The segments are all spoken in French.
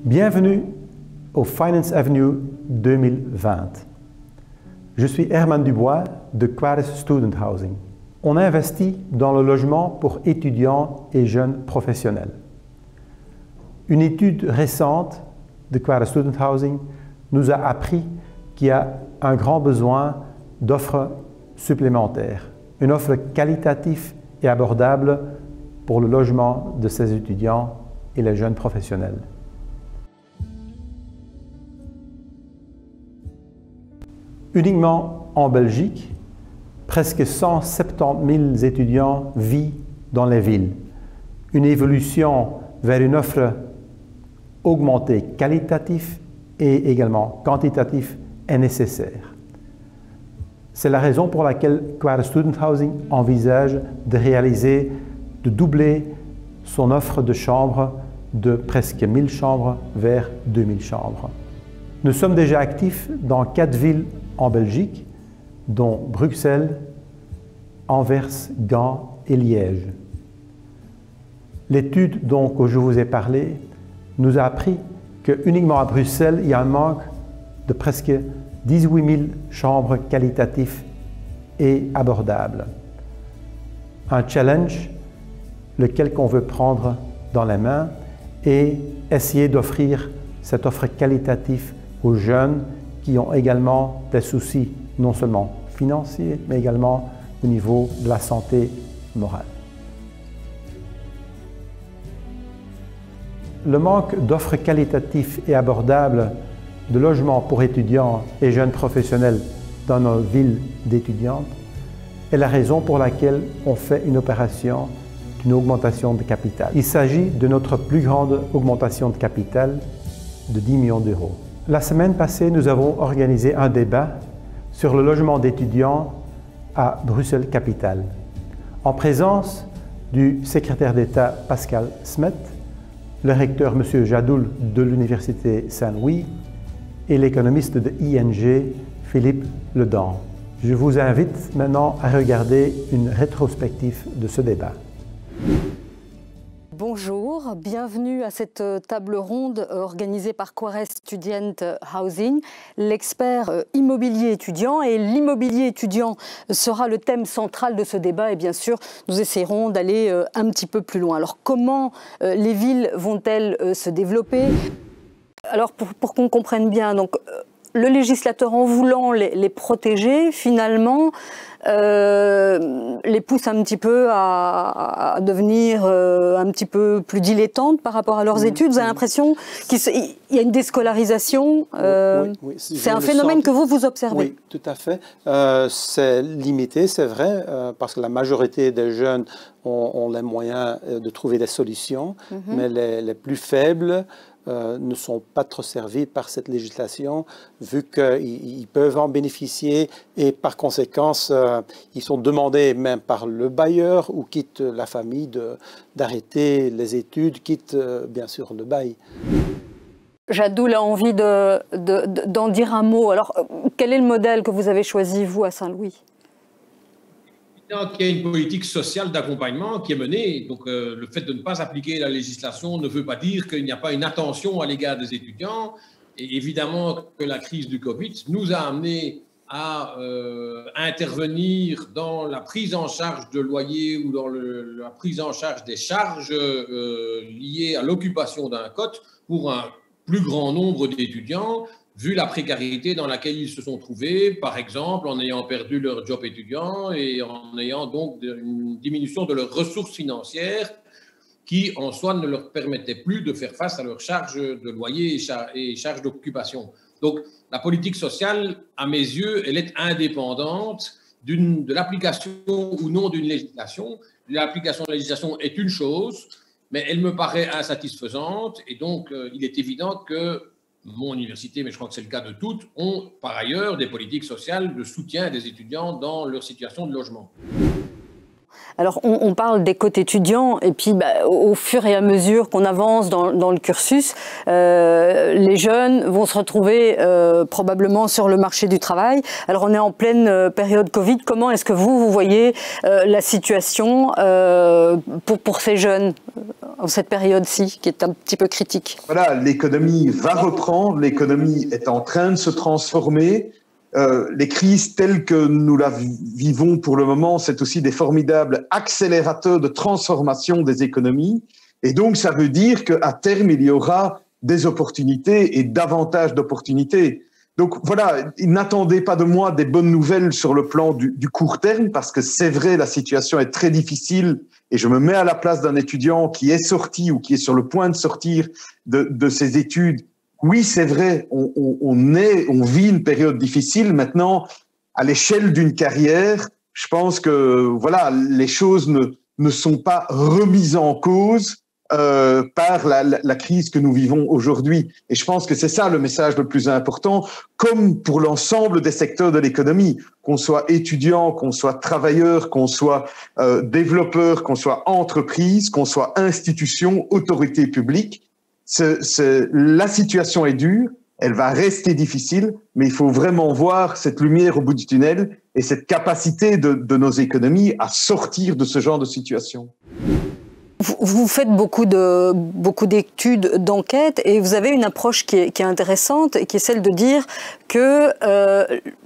Bienvenue au Finance Avenue 2020. Je suis Herman Dubois de Quares Student Housing. On investit dans le logement pour étudiants et jeunes professionnels. Une étude récente de Quares Student Housing nous a appris qu'il y a un grand besoin d'offres supplémentaires, une offre qualitative et abordable pour le logement de ces étudiants et les jeunes professionnels. Uniquement en Belgique, presque 170 000 étudiants vivent dans les villes. Une évolution vers une offre augmentée qualitative et également quantitative est nécessaire. C'est la raison pour laquelle Quares Student Housing envisage de doubler son offre de chambres de presque 1000 chambres vers 2000 chambres. Nous sommes déjà actifs dans 4 villes en Belgique, dont Bruxelles, Anvers, Gand et Liège. L'étude dont je vous ai parlé nous a appris que uniquement à Bruxelles, il y a un manque de presque 18 000 chambres qualitatives et abordables. Un challenge lequel qu'on veut prendre dans les mains et essayer d'offrir cette offre qualitative aux jeunes qui ont également des soucis non seulement financiers, mais également au niveau de la santé morale. Le manque d'offres qualitatives et abordables de logements pour étudiants et jeunes professionnels dans nos villes d'étudiantes est la raison pour laquelle on fait une opération d'une augmentation de capital. Il s'agit de notre plus grande augmentation de capital de 10 millions d'euros. La semaine passée, nous avons organisé un débat sur le logement d'étudiants à Bruxelles-Capitale, en présence du secrétaire d'État Pascal Smet, le recteur M. Jadoul de l'Université Saint-Louis et l'économiste de ING, Philippe Ledan. Je vous invite maintenant à regarder une rétrospective de ce débat. Bonjour, bienvenue à cette table ronde organisée par Quares Student Housing, l'expert immobilier étudiant. Et l'immobilier étudiant sera le thème central de ce débat. Et bien sûr, nous essaierons d'aller un petit peu plus loin. Alors, comment les villes vont-elles se développer? Alors, pour qu'on comprenne bien, donc, le législateur, en voulant les protéger, finalement, les pousse un petit peu à devenir un petit peu plus dilettantes par rapport à leurs études. Vous avez l'impression qu'il y a une déscolarisation. Oui. C'est un phénomène que vous observez. Oui, tout à fait. C'est limité, c'est vrai, parce que la majorité des jeunes ont les moyens de trouver des solutions, mais les plus faibles ne sont pas trop servis par cette législation, vu qu'ils peuvent en bénéficier et par conséquent, ils sont demandés même par le bailleur ou quitte la famille d'arrêter les études, quitte bien sûr le bail. Jadoul a envie d'en dire un mot. Alors, quel est le modèle que vous avez choisi, vous, à Saint-Louis ? Il y a une politique sociale d'accompagnement qui est menée. Donc, le fait de ne pas appliquer la législation ne veut pas dire qu'il n'y a pas une attention à l'égard des étudiants. Et évidemment que la crise du Covid nous a amené à intervenir dans la prise en charge de loyer ou dans la prise en charge des charges liées à l'occupation d'un cote pour un plus grand nombre d'étudiants, vu la précarité dans laquelle ils se sont trouvés, par exemple en ayant perdu leur job étudiant et en ayant donc une diminution de leurs ressources financières qui, en soi, ne leur permettaient plus de faire face à leurs charges de loyer et charges d'occupation. Donc, la politique sociale, à mes yeux, elle est indépendante de l'application ou non d'une législation. L'application de la législation est une chose, mais elle me paraît insatisfaisante et donc il est évident que mon université, mais je crois que c'est le cas de toutes, ont par ailleurs des politiques sociales de soutien des étudiants dans leur situation de logement. Alors, on parle des quotes étudiants, et puis au fur et à mesure qu'on avance dans le cursus, les jeunes vont se retrouver probablement sur le marché du travail. Alors, on est en pleine période Covid. Comment est-ce que vous voyez la situation pour ces jeunes en cette période-ci, qui est un petit peu critique? Voilà, l'économie va reprendre, l'économie est en train de se transformer. Les crises telles que nous la vivons pour le moment, c'est aussi des formidables accélérateurs de transformation des économies. Et donc, ça veut dire qu'à terme, il y aura des opportunités et davantage d'opportunités. Donc voilà, n'attendez pas de moi des bonnes nouvelles sur le plan du court terme, parce que c'est vrai, la situation est très difficile et je me mets à la place d'un étudiant qui est sorti ou qui est sur le point de sortir de ses études. Oui, c'est vrai, on vit une période difficile. Maintenant, à l'échelle d'une carrière, je pense que voilà, les choses ne sont pas remises en cause par la crise que nous vivons aujourd'hui. Et je pense que c'est ça le message le plus important, comme pour l'ensemble des secteurs de l'économie, qu'on soit étudiant, qu'on soit travailleur, qu'on soit développeur, qu'on soit entreprise, qu'on soit institution, autorité publique. La situation est dure, elle va rester difficile, mais il faut vraiment voir cette lumière au bout du tunnel et cette capacité de nos économies à sortir de ce genre de situation. Vous faites beaucoup d'études, d'enquêtes, et vous avez une approche qui est intéressante, et qui est celle de dire que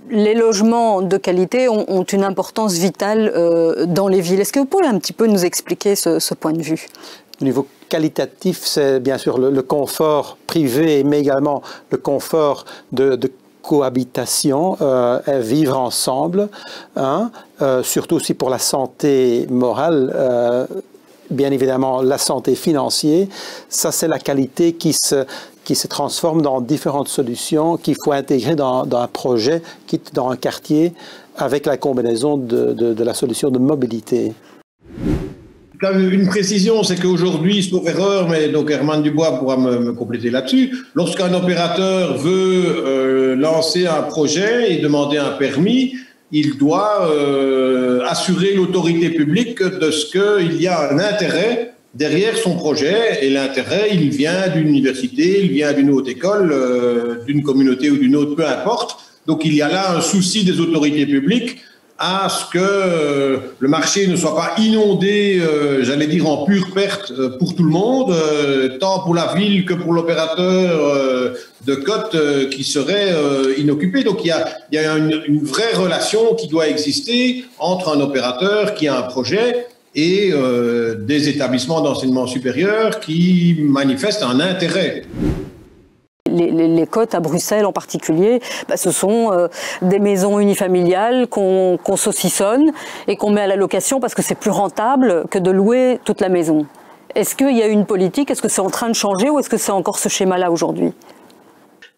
les logements de qualité ont une importance vitale dans les villes. Est-ce que vous pouvez un petit peu nous expliquer ce point de vue? Au niveau qualitatif, c'est bien sûr le confort privé, mais également le confort de cohabitation, vivre ensemble, hein, surtout aussi pour la santé morale, bien évidemment la santé financière. Ça, c'est la qualité qui se transforme dans différentes solutions qu'il faut intégrer dans un projet, dans un quartier, avec la combinaison de la solution de mobilité. Une précision, c'est qu'aujourd'hui, sauf erreur, mais donc Herman Dubois pourra me compléter là-dessus, lorsqu'un opérateur veut lancer un projet et demander un permis, il doit assurer l'autorité publique de ce qu'il y a un intérêt derrière son projet, et l'intérêt, il vient d'une université, il vient d'une haute école, d'une communauté ou d'une autre, peu importe. Donc il y a là un souci des autorités publiques à ce que le marché ne soit pas inondé, j'allais dire, en pure perte pour tout le monde, tant pour la ville que pour l'opérateur de cote qui serait inoccupé. Donc il y a une vraie relation qui doit exister entre un opérateur qui a un projet et des établissements d'enseignement supérieur qui manifestent un intérêt. Les cotes à Bruxelles en particulier, ce sont des maisons unifamiliales qu'on saucissonne et qu'on met à la location parce que c'est plus rentable que de louer toute la maison. Est-ce qu'il y a une politique? Est-ce que c'est en train de changer ou est-ce que c'est encore ce schéma-là aujourd'hui?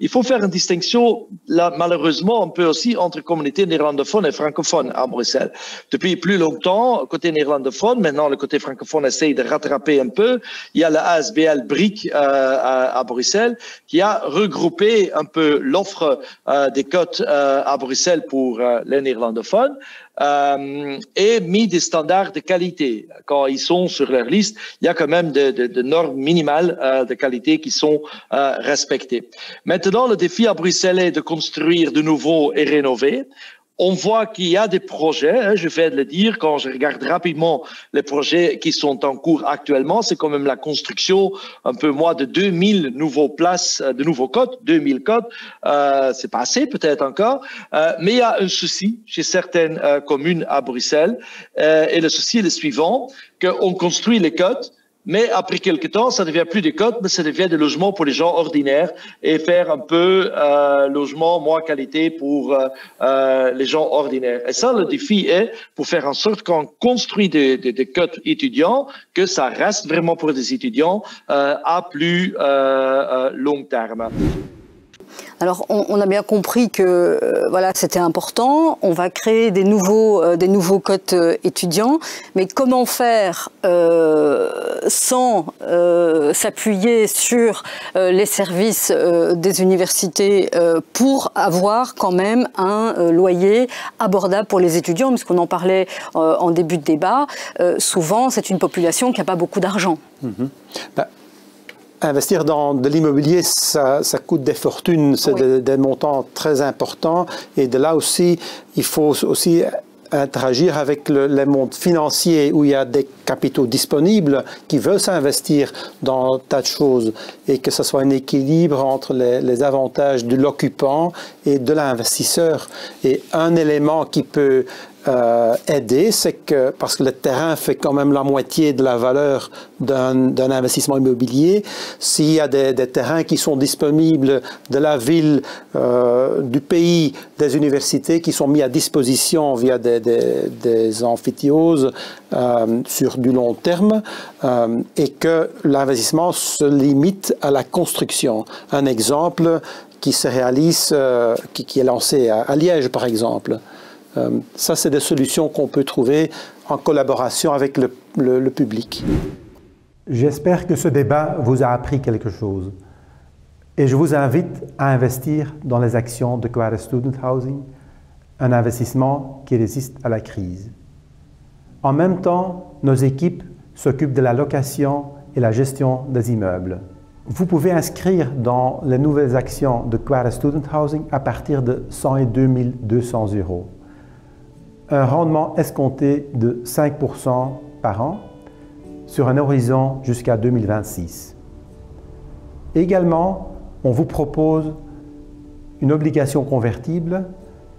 Il faut faire une distinction, là, malheureusement, un peu aussi entre communautés néerlandophones et francophones à Bruxelles. Depuis plus longtemps, côté néerlandophone, maintenant le côté francophone essaye de rattraper un peu. Il y a la ASBL BRIC à Bruxelles qui a regroupé un peu l'offre des cotes à Bruxelles pour les néerlandophones. Et mis des standards de qualité. Quand ils sont sur leur liste, il y a quand même de normes minimales de qualité qui sont respectées. Maintenant, le défi à Bruxelles est de construire de nouveau et rénover. On voit qu'il y a des projets, je vais le dire, quand je regarde rapidement les projets qui sont en cours actuellement, c'est quand même la construction un peu moins de 2000 nouveaux places, de nouveaux cotes, 2000 cotes, c'est pas assez peut-être encore, mais il y a un souci chez certaines communes à Bruxelles, et le souci est le suivant, qu'on construit les cotes, mais après quelque temps, ça ne devient plus des cotes, mais ça devient des logements pour les gens ordinaires et faire un peu logement moins qualité pour les gens ordinaires. Et ça, le défi est pour faire en sorte qu'on construit des cotes étudiants, que ça reste vraiment pour des étudiants à plus long terme. Alors, on a bien compris que voilà, c'était important. On va créer des nouveaux cotes étudiants. Mais comment faire sans s'appuyer sur les services des universités pour avoir quand même un loyer abordable pour les étudiants? Parce qu'on en parlait en début de débat. Souvent, c'est une population qui n'a pas beaucoup d'argent. Investir dans de l'immobilier, ça coûte des fortunes, c'est des montants très importants. Et de là aussi, il faut aussi interagir avec le monde financier où il y a des capitaux disponibles qui veulent s'investir dans un tas de choses et que ce soit un équilibre entre les avantages de l'occupant et de l'investisseur. Et un élément qui peut aider, c'est que, parce que le terrain fait quand même la moitié de la valeur d'un investissement immobilier, s'il y a des terrains qui sont disponibles de la ville, du pays, des universités qui sont mis à disposition via des amphithéoses sur du long terme et que l'investissement se limite à la construction. Un exemple qui se réalise, qui est lancé à Liège par exemple. Ça, c'est des solutions qu'on peut trouver en collaboration avec le public. J'espère que ce débat vous a appris quelque chose. Et je vous invite à investir dans les actions de Quares Student Housing, un investissement qui résiste à la crise. En même temps, nos équipes s'occupent de la location et la gestion des immeubles. Vous pouvez inscrire dans les nouvelles actions de Quares Student Housing à partir de 102 200 €. Un rendement escompté de 5% par an sur un horizon jusqu'à 2026. Également, on vous propose une obligation convertible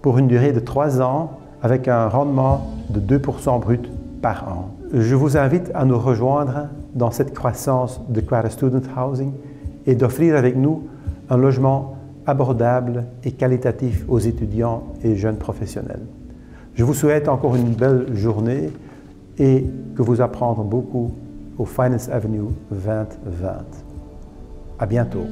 pour une durée de 3 ans avec un rendement de 2% brut par an. Je vous invite à nous rejoindre dans cette croissance de Quares Student Housing et d'offrir avec nous un logement abordable et qualitatif aux étudiants et jeunes professionnels. Je vous souhaite encore une belle journée et que vous apprendrez beaucoup au Finance Avenue 2020. À bientôt.